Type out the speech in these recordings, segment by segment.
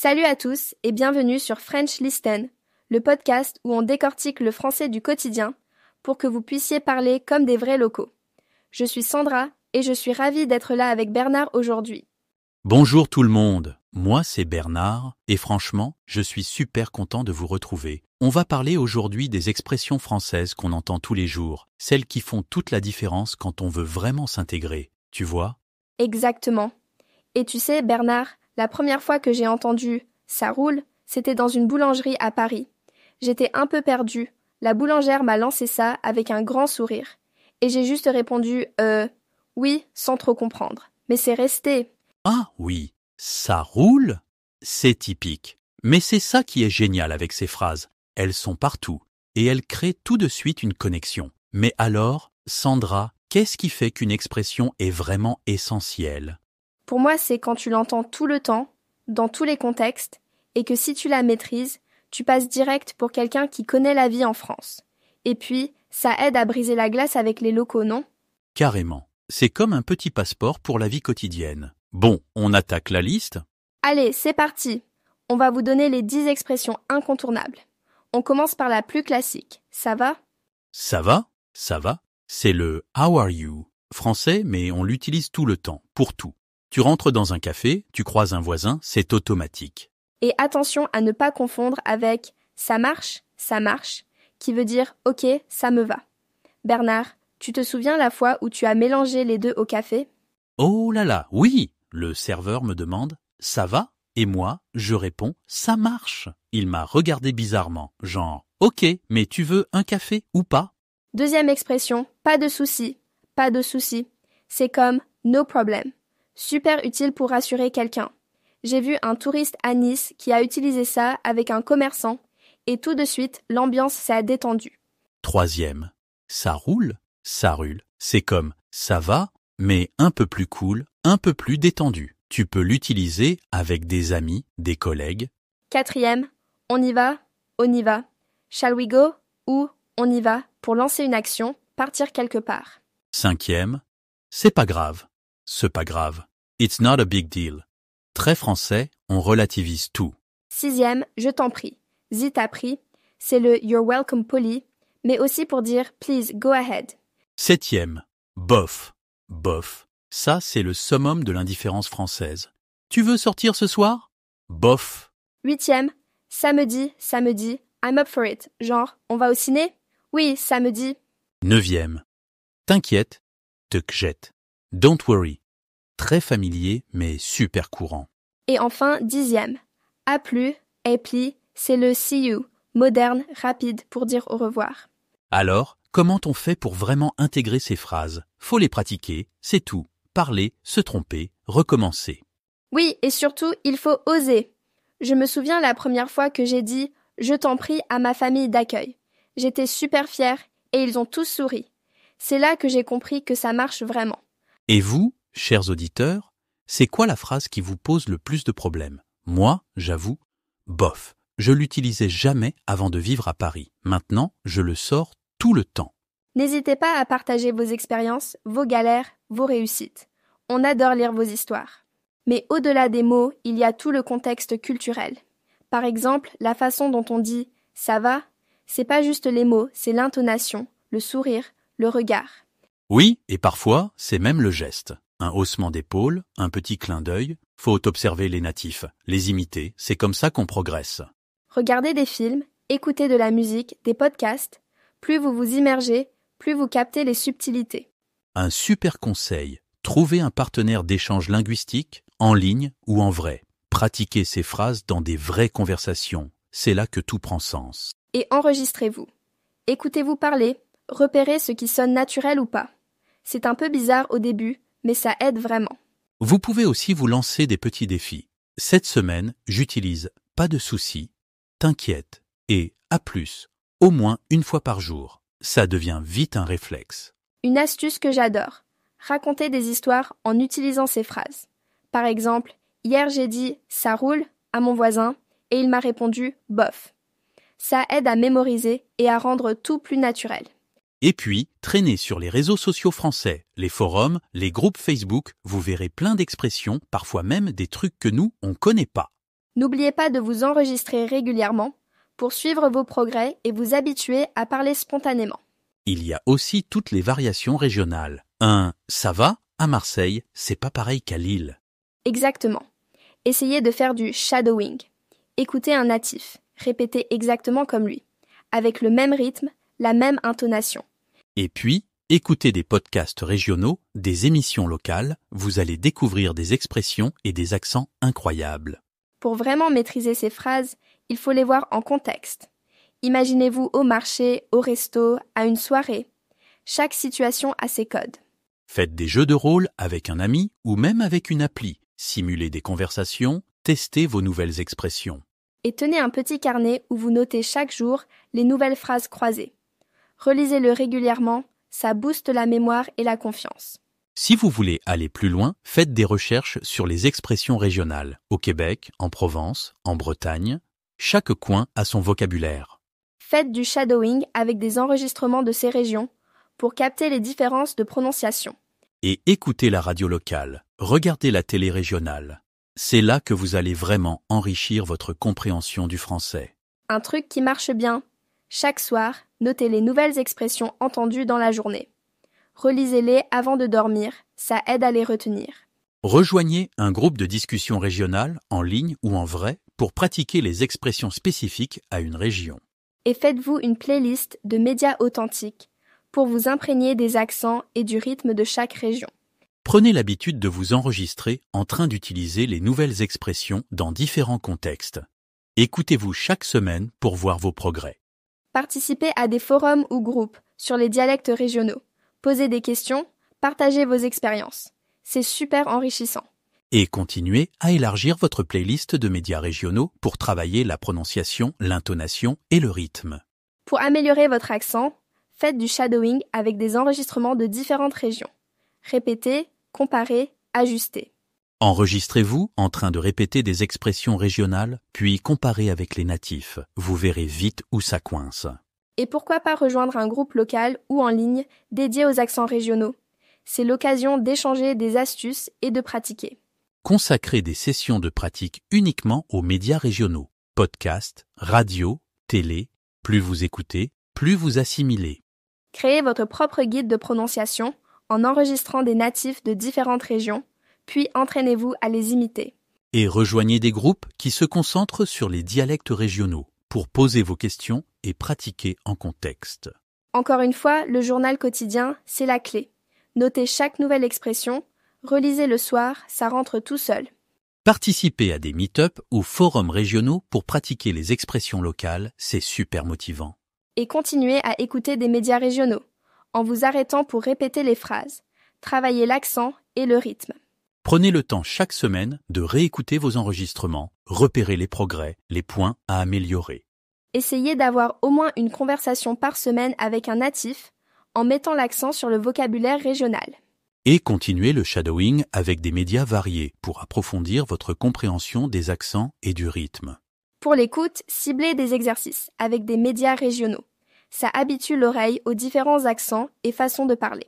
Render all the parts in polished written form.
Salut à tous et bienvenue sur French Listen, le podcast où on décortique le français du quotidien pour que vous puissiez parler comme des vrais locaux. Je suis Sandra et je suis ravie d'être là avec Bernard aujourd'hui. Bonjour tout le monde, moi c'est Bernard et franchement, je suis super content de vous retrouver. On va parler aujourd'hui des expressions françaises qu'on entend tous les jours, celles qui font toute la différence quand on veut vraiment s'intégrer, tu vois ? Exactement. Et tu sais, Bernard, la première fois que j'ai entendu « ça roule », c'était dans une boulangerie à Paris. J'étais un peu perdue. La boulangère m'a lancé ça avec un grand sourire. Et j'ai juste répondu « oui » sans trop comprendre. Mais c'est resté. Ah oui, ça roule ? C'est typique. Mais c'est ça qui est génial avec ces phrases. Elles sont partout et elles créent tout de suite une connexion. Mais alors, Sandra, qu'est-ce qui fait qu'une expression est vraiment essentielle ? Pour moi, c'est quand tu l'entends tout le temps, dans tous les contextes, et que si tu la maîtrises, tu passes direct pour quelqu'un qui connaît la vie en France. Et puis, ça aide à briser la glace avec les locaux, non ? Carrément. C'est comme un petit passeport pour la vie quotidienne. Bon, on attaque la liste ? Allez, c'est parti. On va vous donner les 10 expressions incontournables. On commence par la plus classique. Ça va ? Ça va ? Ça va ? C'est le « How are you ?» français, mais on l'utilise tout le temps, pour tout. Tu rentres dans un café, tu croises un voisin, c'est automatique. Et attention à ne pas confondre avec « ça marche », qui veut dire « ok, ça me va ». Bernard, tu te souviens la fois où tu as mélangé les deux au café ? Oh là là, oui ! Le serveur me demande « ça va ?» et moi, je réponds « ça marche ». Il m'a regardé bizarrement, genre « ok, mais tu veux un café ou pas ?» Deuxième expression, pas de souci, pas de souci. C'est comme « no problem ». Super utile pour rassurer quelqu'un. J'ai vu un touriste à Nice qui a utilisé ça avec un commerçant et tout de suite, l'ambiance s'est détendue. Troisième, ça roule, c'est comme ça va, mais un peu plus cool, un peu plus détendu. Tu peux l'utiliser avec des amis, des collègues. Quatrième, on y va. Shall we go ou on y va pour lancer une action, partir quelque part. Cinquième, c'est pas grave. It's not a big deal. Très français, on relativise tout. Sixième, je t'en prie. Zi t'a pris, c'est le you're welcome poli, mais aussi pour dire please go ahead. Septième, bof. Ça, c'est le summum de l'indifférence française. Tu veux sortir ce soir ? Bof. Huitième, samedi, I'm up for it. Genre, on va au ciné ? Oui, samedi. Neuvième, t'inquiète, te jette. Don't worry. Très familier, mais super courant. Et enfin, dixième, a plu, pli, c'est le see you, moderne, rapide pour dire au revoir. Alors, comment on fait pour vraiment intégrer ces phrases ? Faut les pratiquer, c'est tout. Parler, se tromper, recommencer. Oui, et surtout, il faut oser. Je me souviens la première fois que j'ai dit « je t'en prie » à ma famille d'accueil. J'étais super fière et ils ont tous souri. C'est là que j'ai compris que ça marche vraiment. Et vous, chers auditeurs, c'est quoi la phrase qui vous pose le plus de problèmes ? Moi, j'avoue, bof. Je l'utilisais jamais avant de vivre à Paris. Maintenant, je le sors tout le temps. N'hésitez pas à partager vos expériences, vos galères, vos réussites. On adore lire vos histoires. Mais au-delà des mots, il y a tout le contexte culturel. Par exemple, la façon dont on dit « ça va », c'est pas juste les mots, c'est l'intonation, le sourire, le regard. Oui, et parfois, c'est même le geste. Un haussement d'épaule, un petit clin d'œil. Faut observer les natifs, les imiter, c'est comme ça qu'on progresse. Regardez des films, écoutez de la musique, des podcasts. Plus vous vous immergez, plus vous captez les subtilités. Un super conseil, trouvez un partenaire d'échange linguistique, en ligne ou en vrai. Pratiquez ces phrases dans des vraies conversations. C'est là que tout prend sens. Et enregistrez-vous. Écoutez-vous parler, repérez ce qui sonne naturel ou pas. C'est un peu bizarre au début, mais ça aide vraiment. Vous pouvez aussi vous lancer des petits défis. Cette semaine, j'utilise « pas de soucis »,« t'inquiète » et « à plus », au moins une fois par jour. Ça devient vite un réflexe. Une astuce que j'adore. Raconter des histoires en utilisant ces phrases. Par exemple, hier j'ai dit « ça roule » à mon voisin et il m'a répondu « bof ». Ça aide à mémoriser et à rendre tout plus naturel. Et puis, traînez sur les réseaux sociaux français, les forums, les groupes Facebook, vous verrez plein d'expressions, parfois même des trucs que nous, on connaît pas. N'oubliez pas de vous enregistrer régulièrement pour suivre vos progrès et vous habituer à parler spontanément. Il y a aussi toutes les variations régionales. Un « ça va » à Marseille, c'est pas pareil qu'à Lille. Exactement. Essayez de faire du shadowing. Écoutez un natif, répétez exactement comme lui, avec le même rythme, la même intonation. Et puis, écoutez des podcasts régionaux, des émissions locales, vous allez découvrir des expressions et des accents incroyables. Pour vraiment maîtriser ces phrases, il faut les voir en contexte. Imaginez-vous au marché, au resto, à une soirée. Chaque situation a ses codes. Faites des jeux de rôle avec un ami ou même avec une appli. Simulez des conversations, testez vos nouvelles expressions. Et tenez un petit carnet où vous notez chaque jour les nouvelles phrases croisées. Relisez-le régulièrement, ça booste la mémoire et la confiance. Si vous voulez aller plus loin, faites des recherches sur les expressions régionales. Au Québec, en Provence, en Bretagne, chaque coin a son vocabulaire. Faites du shadowing avec des enregistrements de ces régions pour capter les différences de prononciation. Et écoutez la radio locale, regardez la télé régionale. C'est là que vous allez vraiment enrichir votre compréhension du français. Un truc qui marche bien. Chaque soir, notez les nouvelles expressions entendues dans la journée. Relisez-les avant de dormir, ça aide à les retenir. Rejoignez un groupe de discussion régionale, en ligne ou en vrai, pour pratiquer les expressions spécifiques à une région. Et faites-vous une playlist de médias authentiques pour vous imprégner des accents et du rythme de chaque région. Prenez l'habitude de vous enregistrer en train d'utiliser les nouvelles expressions dans différents contextes. Écoutez-vous chaque semaine pour voir vos progrès. Participez à des forums ou groupes sur les dialectes régionaux. Posez des questions, partagez vos expériences. C'est super enrichissant. Et continuez à élargir votre playlist de médias régionaux pour travailler la prononciation, l'intonation et le rythme. Pour améliorer votre accent, faites du shadowing avec des enregistrements de différentes régions. Répétez, comparez, ajustez. Enregistrez-vous en train de répéter des expressions régionales, puis comparez avec les natifs. Vous verrez vite où ça coince. Et pourquoi pas rejoindre un groupe local ou en ligne dédié aux accents régionaux? C'est l'occasion d'échanger des astuces et de pratiquer. Consacrez des sessions de pratique uniquement aux médias régionaux. Podcasts, radio, télé. Plus vous écoutez, plus vous assimilez. Créez votre propre guide de prononciation en enregistrant des natifs de différentes régions, puis entraînez-vous à les imiter. Et rejoignez des groupes qui se concentrent sur les dialectes régionaux pour poser vos questions et pratiquer en contexte. Encore une fois, le journal quotidien, c'est la clé. Notez chaque nouvelle expression, relisez le soir, ça rentre tout seul. Participez à des meet-up ou forums régionaux pour pratiquer les expressions locales, c'est super motivant. Et continuez à écouter des médias régionaux, en vous arrêtant pour répéter les phrases, travailler l'accent et le rythme. Prenez le temps chaque semaine de réécouter vos enregistrements, repérer les progrès, les points à améliorer. Essayez d'avoir au moins une conversation par semaine avec un natif, en mettant l'accent sur le vocabulaire régional. Et continuez le shadowing avec des médias variés pour approfondir votre compréhension des accents et du rythme. Pour l'écoute, ciblez des exercices avec des médias régionaux. Ça habitue l'oreille aux différents accents et façons de parler.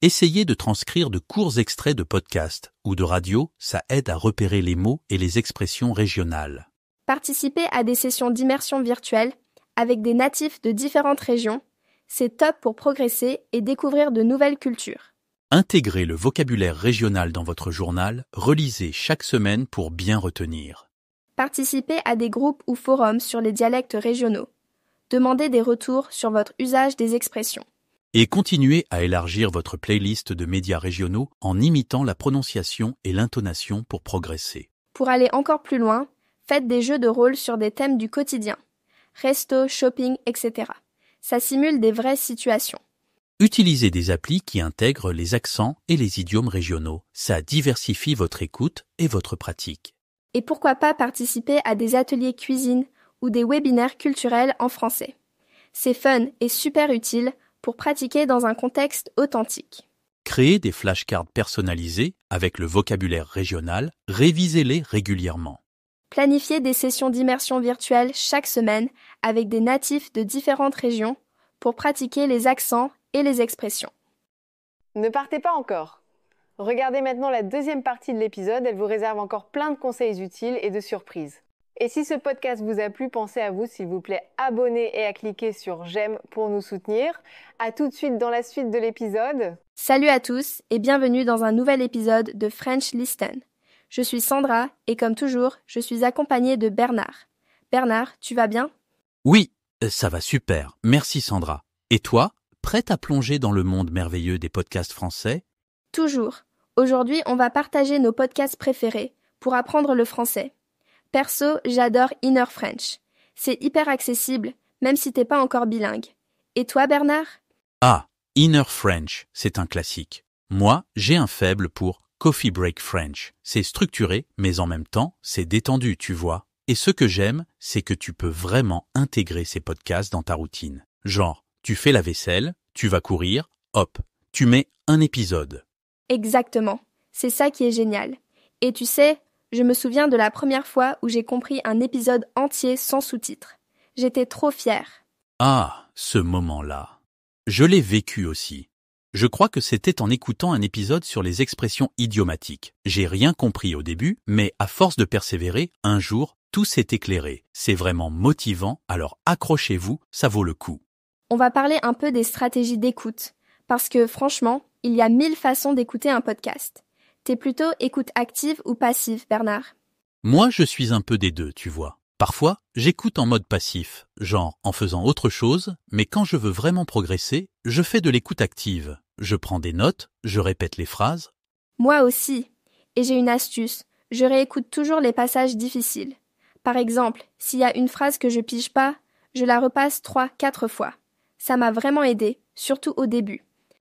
Essayez de transcrire de courts extraits de podcasts ou de radio, ça aide à repérer les mots et les expressions régionales. Participez à des sessions d'immersion virtuelle avec des natifs de différentes régions. C'est top pour progresser et découvrir de nouvelles cultures. Intégrez le vocabulaire régional dans votre journal, relisez chaque semaine pour bien retenir. Participez à des groupes ou forums sur les dialectes régionaux. Demandez des retours sur votre usage des expressions. Et continuez à élargir votre playlist de médias régionaux en imitant la prononciation et l'intonation pour progresser. Pour aller encore plus loin, faites des jeux de rôle sur des thèmes du quotidien. Resto, shopping, etc. Ça simule des vraies situations. Utilisez des applis qui intègrent les accents et les idiomes régionaux. Ça diversifie votre écoute et votre pratique. Et pourquoi pas participer à des ateliers cuisine ou des webinaires culturels en français. C'est fun et super utile pour pratiquer dans un contexte authentique. Créez des flashcards personnalisés avec le vocabulaire régional, révisez-les régulièrement. Planifiez des sessions d'immersion virtuelle chaque semaine avec des natifs de différentes régions pour pratiquer les accents et les expressions. Ne partez pas encore. Regardez maintenant la deuxième partie de l'épisode, elle vous réserve encore plein de conseils utiles et de surprises. Et si ce podcast vous a plu, pensez à vous, s'il vous plaît, abonner et à cliquer sur j'aime pour nous soutenir. À tout de suite dans la suite de l'épisode. Salut à tous et bienvenue dans un nouvel épisode de French Listen. Je suis Sandra et comme toujours, je suis accompagnée de Bernard. Bernard, tu vas bien ? Oui, ça va super. Merci Sandra. Et toi, prête à plonger dans le monde merveilleux des podcasts français ? Toujours. Aujourd'hui, on va partager nos podcasts préférés pour apprendre le français. Perso, j'adore Inner French. C'est hyper accessible, même si t'es pas encore bilingue. Et toi, Bernard ? Ah, Inner French, c'est un classique. Moi, j'ai un faible pour Coffee Break French. C'est structuré, mais en même temps, c'est détendu, tu vois. Et ce que j'aime, c'est que tu peux vraiment intégrer ces podcasts dans ta routine. Genre, tu fais la vaisselle, tu vas courir, hop, tu mets un épisode. Exactement. C'est ça qui est génial. Et tu sais, je me souviens de la première fois où j'ai compris un épisode entier sans sous-titres. J'étais trop fière. Ah, ce moment-là. Je l'ai vécu aussi. Je crois que c'était en écoutant un épisode sur les expressions idiomatiques. J'ai rien compris au début, mais à force de persévérer, un jour, tout s'est éclairé. C'est vraiment motivant, alors accrochez-vous, ça vaut le coup. On va parler un peu des stratégies d'écoute, parce que franchement, il y a 1000 façons d'écouter un podcast. T'es plutôt écoute active ou passive, Bernard ? Moi, je suis un peu des deux, tu vois. Parfois, j'écoute en mode passif, genre en faisant autre chose, mais quand je veux vraiment progresser, je fais de l'écoute active. Je prends des notes, je répète les phrases. Moi aussi. Et j'ai une astuce, je réécoute toujours les passages difficiles. Par exemple, s'il y a une phrase que je pige pas, je la repasse 3-4 fois. Ça m'a vraiment aidé, surtout au début.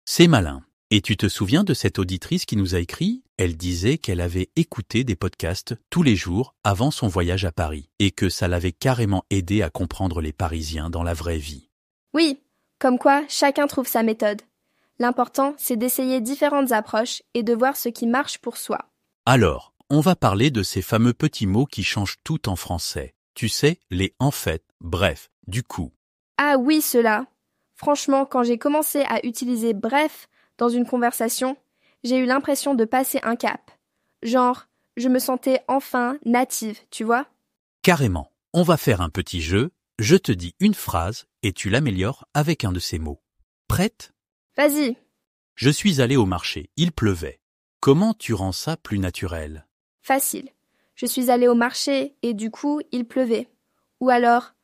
C'est malin. Et tu te souviens de cette auditrice qui nous a écrit ? Elle disait qu'elle avait écouté des podcasts tous les jours avant son voyage à Paris et que ça l'avait carrément aidé à comprendre les Parisiens dans la vraie vie. Oui, comme quoi chacun trouve sa méthode. L'important, c'est d'essayer différentes approches et de voir ce qui marche pour soi. Alors, on va parler de ces fameux petits mots qui changent tout en français. Tu sais, les en fait, bref, du coup. Ah oui, cela. Franchement, quand j'ai commencé à utiliser bref dans une conversation, j'ai eu l'impression de passer un cap. Genre, je me sentais enfin native, tu vois ? Carrément, on va faire un petit jeu. Je te dis une phrase et tu l'améliores avec un de ces mots. Prête ? Vas-y. Je suis allé au marché, il pleuvait. Comment tu rends ça plus naturel ? Facile. Je suis allée au marché et du coup, il pleuvait. Ou alors,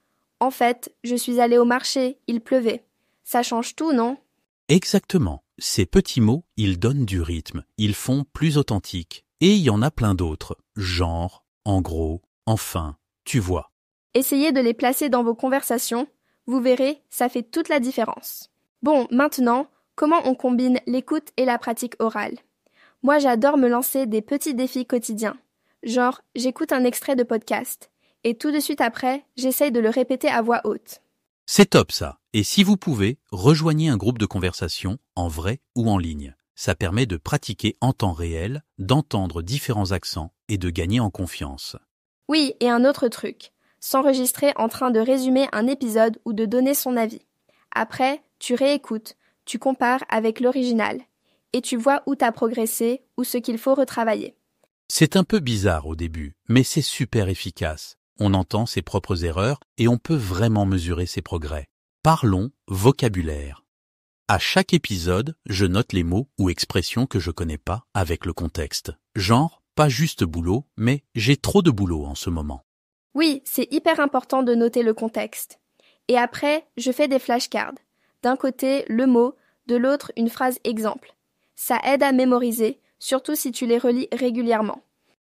en fait, je suis allée au marché, il pleuvait. Ça change tout, non ? Exactement. Ces petits mots, ils donnent du rythme, ils font plus authentique. Et il y en a plein d'autres. Genre, en gros, enfin, tu vois. Essayez de les placer dans vos conversations. Vous verrez, ça fait toute la différence. Bon, maintenant, comment on combine l'écoute et la pratique orale ? Moi, j'adore me lancer des petits défis quotidiens. Genre, j'écoute un extrait de podcast. Et tout de suite après, j'essaye de le répéter à voix haute. C'est top ça. Et si vous pouvez, rejoignez un groupe de conversation, en vrai ou en ligne. Ça permet de pratiquer en temps réel, d'entendre différents accents et de gagner en confiance. Oui, et un autre truc. S'enregistrer en train de résumer un épisode ou de donner son avis. Après, tu réécoutes, tu compares avec l'original. Et tu vois où t'as progressé ou ce qu'il faut retravailler. C'est un peu bizarre au début, mais c'est super efficace. On entend ses propres erreurs et on peut vraiment mesurer ses progrès. Parlons vocabulaire. À chaque épisode, je note les mots ou expressions que je connais pas avec le contexte. Genre, pas juste boulot, mais j'ai trop de boulot en ce moment. Oui, c'est hyper important de noter le contexte. Et après, je fais des flashcards. D'un côté, le mot, de l'autre, une phrase exemple. Ça aide à mémoriser, surtout si tu les relis régulièrement.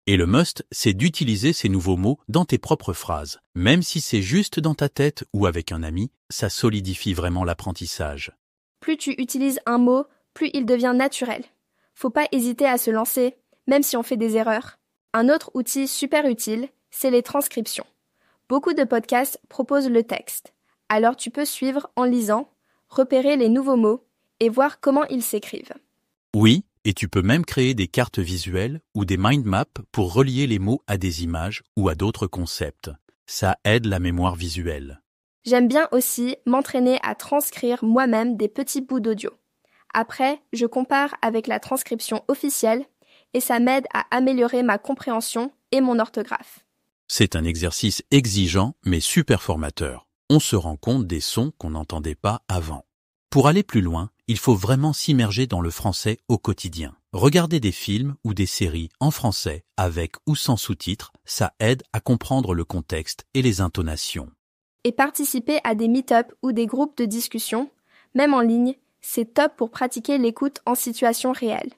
Et le must, c'est d'utiliser ces nouveaux mots dans tes propres phrases. Même si c'est juste dans ta tête ou avec un ami, ça solidifie vraiment l'apprentissage. Plus tu utilises un mot, plus il devient naturel. Faut pas hésiter à se lancer, même si on fait des erreurs. Un autre outil super utile, c'est les transcriptions. Beaucoup de podcasts proposent le texte. Alors tu peux suivre en lisant, repérer les nouveaux mots et voir comment ils s'écrivent. Oui, et tu peux même créer des cartes visuelles ou des mind maps pour relier les mots à des images ou à d'autres concepts. Ça aide la mémoire visuelle. J'aime bien aussi m'entraîner à transcrire moi-même des petits bouts d'audio. Après, je compare avec la transcription officielle et ça m'aide à améliorer ma compréhension et mon orthographe. C'est un exercice exigeant mais super formateur. On se rend compte des sons qu'on n'entendait pas avant. Pour aller plus loin, il faut vraiment s'immerger dans le français au quotidien. Regarder des films ou des séries en français avec ou sans sous-titres, ça aide à comprendre le contexte et les intonations. Et participer à des meet-up ou des groupes de discussion, même en ligne, c'est top pour pratiquer l'écoute en situation réelle.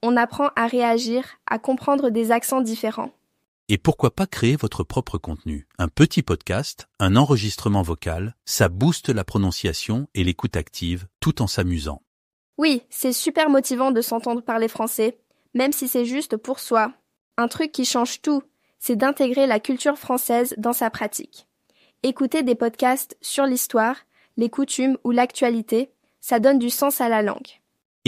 On apprend à réagir, à comprendre des accents différents. Et pourquoi pas créer votre propre contenu? Un petit podcast, un enregistrement vocal, ça booste la prononciation et l'écoute active tout en s'amusant. Oui, c'est super motivant de s'entendre parler français, même si c'est juste pour soi. Un truc qui change tout, c'est d'intégrer la culture française dans sa pratique. Écouter des podcasts sur l'histoire, les coutumes ou l'actualité, ça donne du sens à la langue.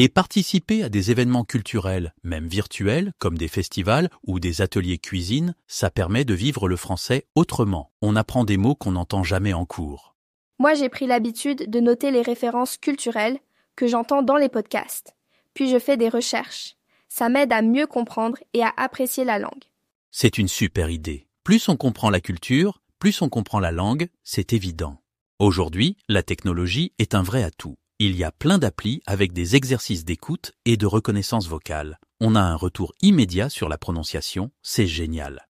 Et participer à des événements culturels, même virtuels, comme des festivals ou des ateliers cuisine, ça permet de vivre le français autrement. On apprend des mots qu'on n'entend jamais en cours. Moi, j'ai pris l'habitude de noter les références culturelles que j'entends dans les podcasts. Puis je fais des recherches. Ça m'aide à mieux comprendre et à apprécier la langue. C'est une super idée. Plus on comprend la culture, plus on comprend la langue, c'est évident. Aujourd'hui, la technologie est un vrai atout. Il y a plein d'applis avec des exercices d'écoute et de reconnaissance vocale. On a un retour immédiat sur la prononciation, c'est génial.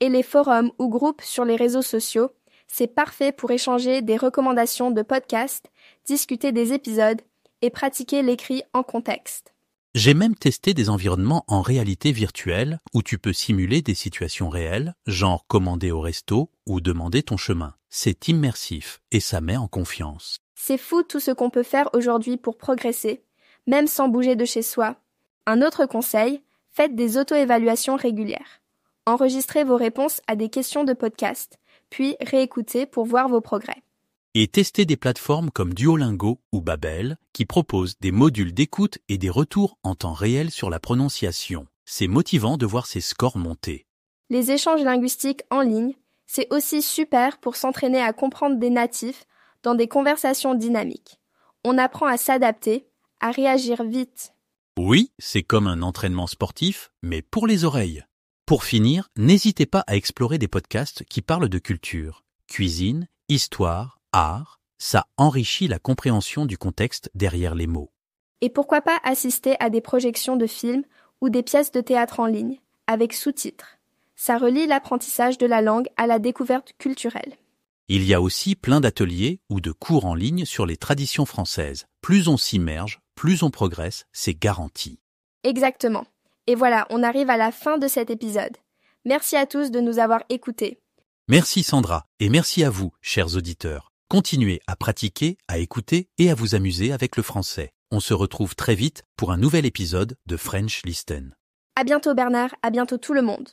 Et les forums ou groupes sur les réseaux sociaux, c'est parfait pour échanger des recommandations de podcasts, discuter des épisodes et pratiquer l'écrit en contexte. J'ai même testé des environnements en réalité virtuelle où tu peux simuler des situations réelles, genre commander au resto ou demander ton chemin. C'est immersif et ça met en confiance. C'est fou tout ce qu'on peut faire aujourd'hui pour progresser, même sans bouger de chez soi. Un autre conseil, faites des auto-évaluations régulières. Enregistrez vos réponses à des questions de podcast, puis réécoutez pour voir vos progrès. Et testez des plateformes comme Duolingo ou Babel qui proposent des modules d'écoute et des retours en temps réel sur la prononciation. C'est motivant de voir ces scores monter. Les échanges linguistiques en ligne, c'est aussi super pour s'entraîner à comprendre des natifs dans des conversations dynamiques. On apprend à s'adapter, à réagir vite. Oui, c'est comme un entraînement sportif, mais pour les oreilles. Pour finir, n'hésitez pas à explorer des podcasts qui parlent de culture, cuisine, histoire, art. Ça enrichit la compréhension du contexte derrière les mots. Et pourquoi pas assister à des projections de films ou des pièces de théâtre en ligne, avec sous-titres. Ça relie l'apprentissage de la langue à la découverte culturelle. Il y a aussi plein d'ateliers ou de cours en ligne sur les traditions françaises. Plus on s'immerge, plus on progresse, c'est garanti. Exactement. Et voilà, on arrive à la fin de cet épisode. Merci à tous de nous avoir écoutés. Merci Sandra, et merci à vous, chers auditeurs. Continuez à pratiquer, à écouter et à vous amuser avec le français. On se retrouve très vite pour un nouvel épisode de French Listen. À bientôt Bernard, à bientôt tout le monde.